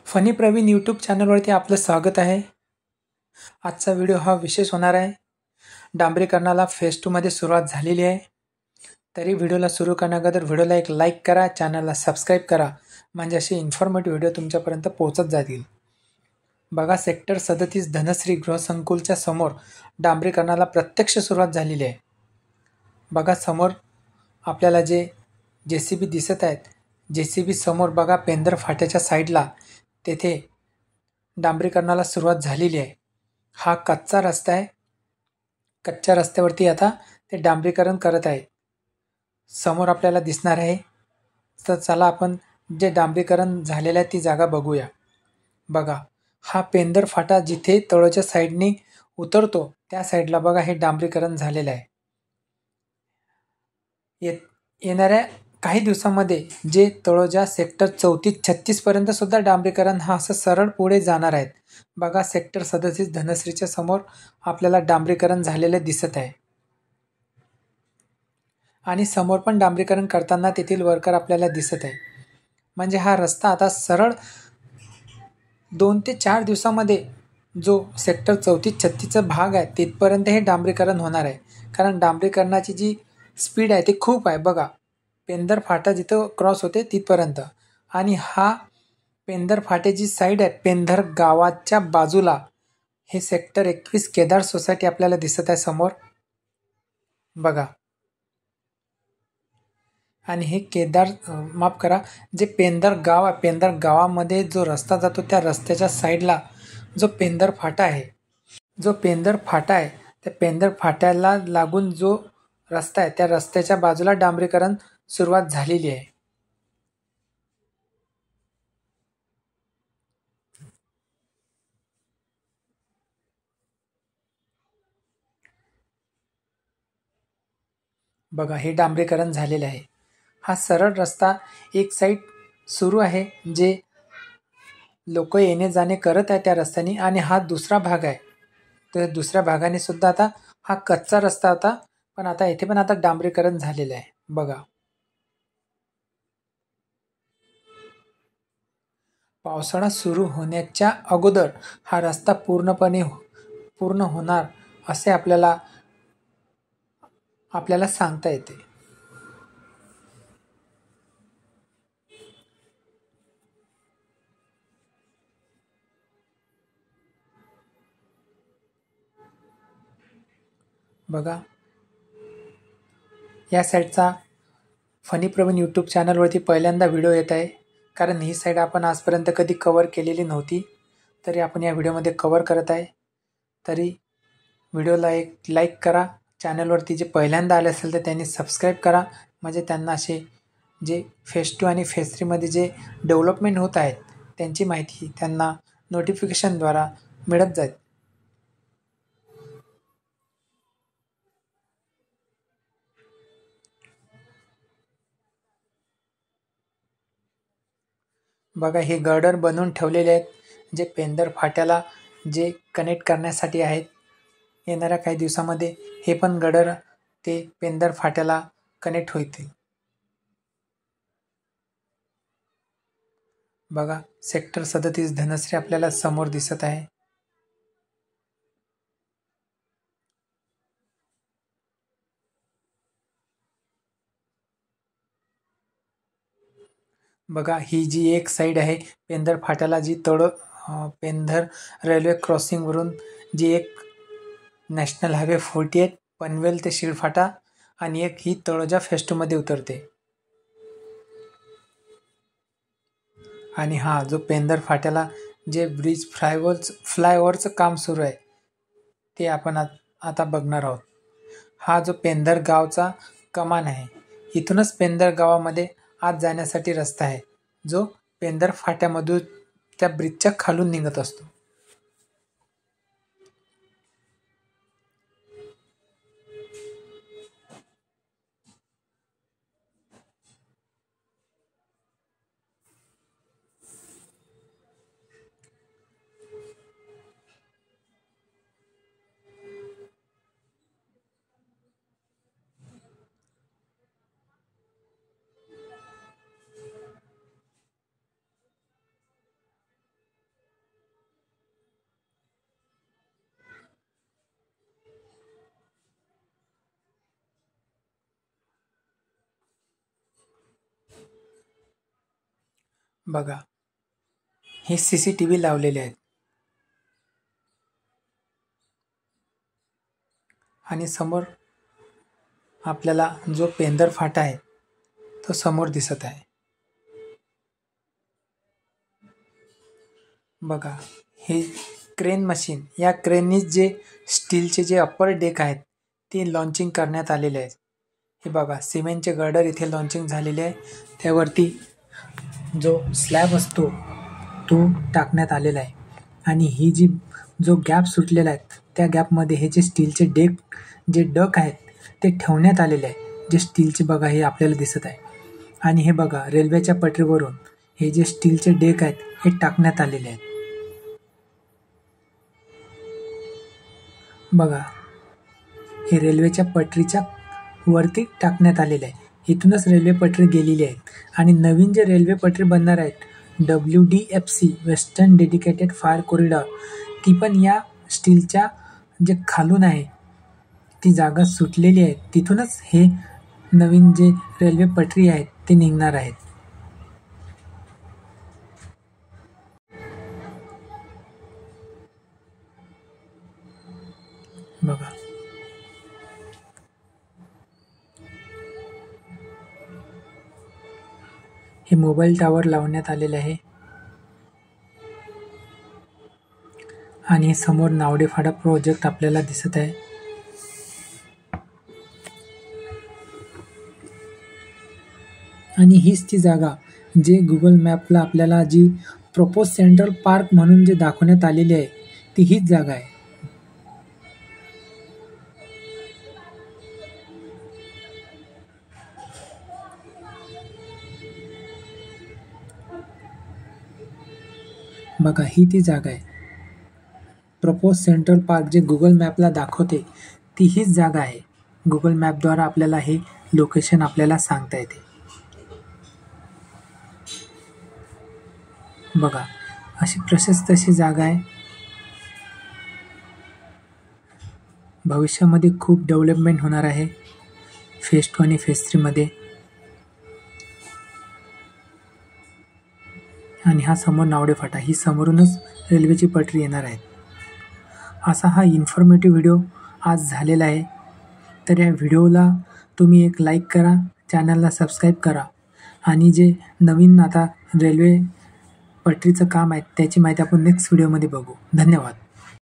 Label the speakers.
Speaker 1: Funny Pravin YouTube चॅनलवरती आपलं स्वागत आहे। आजचा व्हिडिओ हा विशेष होणार आहे। डांबरीकरणाला फेज 2 मध्ये सुरुवात झालेली आहे। तरी व्हिडिओला सुरू करण्याअगोदर व्हिडिओला एक लाईक करा, चॅनलला सबस्क्राइब करा, म्हणजे असे इन्फॉर्मेटिव्ह व्हिडिओ तुमच्यापर्यंत पोहोचत जातील। बघा, सेक्टर 37 धनश्री गृहसंकुलच्या समोर डांबरीकरणाला प्रत्यक्ष सुरुवात झालेली आहे। बघा, समोर आपल्याला जे जेसीबी दिसत आहेत, जेसीबी समोर बघा पेंदर फाट्याच्या साईडला तेथे डांबरीकरणाला सुरुवात झालेली आहे। हा कच्चा रस्ता आहे। कच्च्या रस्त्यावरती आता ते डांबरीकरण करत आहे। समोर आपल्याला दिसणार आहे। तर चला आपण जे डांबरीकरण झालेलं आहे ती जागा बघूया। बघा, हा पेंदर फाटा जिथे तळोच्या साईडनी उतरतो त्या साईडला बघा हे डांबरीकरण झालेलं आहे। येणाऱ्या काही दिवसांमध्ये जे तळोजा सेक्टर 34-36 पर्यंत सुद्धा डांबरीकरण हा असं सरळ पुढे जाणार आहेत। बघा, सेक्टर 37 धनश्रीच्या समोर आपल्याला डांबरीकरण झालेले दिसत आहे आणि समोर पण डांबरीकरण करताना तेथील वर्कर आपल्याला दिसत आहे। म्हणजे हा रस्ता आता सरळ 2 ते 4 दिवसांमध्ये जो सेक्टर 34-36 चा भाग आहे तिथपर्यंत हे डांबरीकरण होणार आहे। कारण डांबरीकरणाची जी स्पीड आहे ती खूप आहे। बघा, पेंदर फाटा जिथं क्रॉस होते तिथपर्यंत, आणि हा पेंदर फाट्याची साईड आहे पेंदर गावाच्या बाजूला हे सेक्टर 21 केदार सोसायटी आपल्याला दिसत आहे समोर। बघा, आणि हे केदार माफ करा, जे पेंदर गाव आहे, पेंदर गावामध्ये जो रस्ता जातो त्या रस्त्याच्या साईडला जो पेंदर फाटा आहे, जो पेंदर फाटा आहे त्या पेंदर फाट्याला लागून जो रस्ता आहे त्या रस्त्याच्या बाजूला डांबरीकरण सुरुवात झालेली आहे। बघा, हे डांबरीकरण झालेले आहे। हा सरळ रस्ता एक साईड सुरू आहे, जे लोक येणे जाणे करत आहे त्या रस्त्याने, आणि हा दुसरा भाग आहे। तर दुसऱ्या भागाने सुद्धा आता हा कच्चा रस्ता होता, पण आता येथे पण आता डांबरीकरण झालेलं आहे। बघा, पावसाळा सुरू होण्याच्या अगोदर हा रस्ता पूर्ण होणार असे आपल्याला सांगता येते। बघा, या साईडचा फनी प्रवीण यूट्यूब चॅनलवरती पहिल्यांदा व्हिडिओ येत आहे, कारण ही साईड आपण आजपर्यंत कधी कव्हर केलेली नव्हती, तरी आपण या व्हिडिओमध्ये कव्हर करत आहे। तरी व्हिडिओला एक लाईक करा, चॅनलवरती जे पहिल्यांदा आले असेल तर त्यांनी सबस्क्राईब करा, म्हणजे त्यांना असे जे फेज 2 आणि फेज 3 मध्ये जे डेव्हलपमेंट होत आहेत त्यांची माहिती त्यांना नोटिफिकेशनद्वारा मिळत जाईल। बघा, हे गर्डर बनवून ठेवलेले आहेत, जे पेंदर फाट्याला जे कनेक्ट करण्यासाठी आहेत। येणाऱ्या काही दिवसामध्ये हे पण गर्डर ते पेंदर फाट्याला कनेक्ट होतील। बघा, सेक्टर 37 धनश्री आपल्याला समोर दिसत आहे। बघा, ही जी एक साईड आहे पेंदर फाट्याला, जी पेंदर रेल्वे क्रॉसिंग वरून जी एक नॅशनल हायवे 48 पनवेल ते शिळफाटा, आणि एक ही तळोजा फेज 2 मध्ये उतरते। आणि हा जो पेंदर फाट्याला जे ब्रिज फ्लायओव्हरचं काम सुरू आहे ते आपण आता बघणार आहोत। हा जो पेंदर गावचा कमान आहे, इथूनच पेंदर गावामध्ये आत जाण्यासाठी रस्ता आहे, जो पेंदर फाट्यामधून त्या ब्रिजच्या खालून निघत असतो। बघा, हे CCTV लावलेले आहेत आणि समोर आपल्याला जो पेंदर फाटा आहे तो समोर दिसत आहे. बघा, हे क्रेन मशीन, या क्रेननी जे स्टीलचे जे अप्पर डेक आहेत ते लॉन्चिंग करण्यात आलेले आहेत. हे बघा, सिमेंटचे गर्डर इथे लॉन्चिंग झालेले आहे. त्यावरती जो स्लॅब असतो तो टाकण्यात आलेला आहे आणि ही जो गॅप सुटलेला आहे त्या गॅपमध्ये हे जे स्टीलचे जे डक आहेत ते ठेवण्यात आलेले आहे. जे स्टीलचे बघा हे आपल्याला दिसत आहे. आणि हे बघा, रेल्वेच्या पटरीवरून हे जे स्टीलचे डेक आहेत हे टाकण्यात आलेले आहेत. बघा, हे रेल्वेच्या पटरीच्या वरती टाकण्यात आलेले आहे. इथूनच रेल्वे पटरी गेलेली आहे आणि नवीन जे रेल्वे पटरी बनणार आहेत WDFC western dedicated fire corridor, ती पण या स्टीलच्या जे खालून आहे ती जागा सुटलेली आहे. तिथूनच हे नवीन जे रेल्वे पटरी आहेत ते निघणार आहेत. बघा, हे मोबाईल टावर लावण्यात आलेले आहे आणि समोर नावडेफाडा प्रोजेक्ट आपल्याला दिसत आहे. आणि हीच ती जागा जे गुगल मॅपला आपल्याला जी प्रपोज सेंट्रल पार्क म्हणून जे दाखवण्यात आलेली आहे ती हीच जागा आहे. बघा, ही ती जागा आहे. प्रपोज सेंट्रल पार्क जे गुगल मॅपला दाखवते ती हीच जागा आहे. गुगल मॅपद्वारा आपल्याला हे लोकेशन आपल्याला सांगता येते. बघा, अशी प्रशस्त अशी जागा आहे. भविष्यामध्ये खूप डेव्हलपमेंट होणार आहे फेज 2 आणि फेज 3 मध्ये. आणि हा समोर नावडे फाटा, ही समोरूनच रेल्वेची पटरी येणार आहे. असा हा इन्फॉर्मेटिव्ह व्हिडिओ आज झालेला आहे. तर या व्हिडिओला तुम्ही एक लाईक करा, चॅनलला सबस्क्राईब करा आणि जे नवीन आता रेल्वे पटरीचं काम आहे त्याची माहिती आपण नेक्स्ट व्हिडिओमध्ये बघू. धन्यवाद.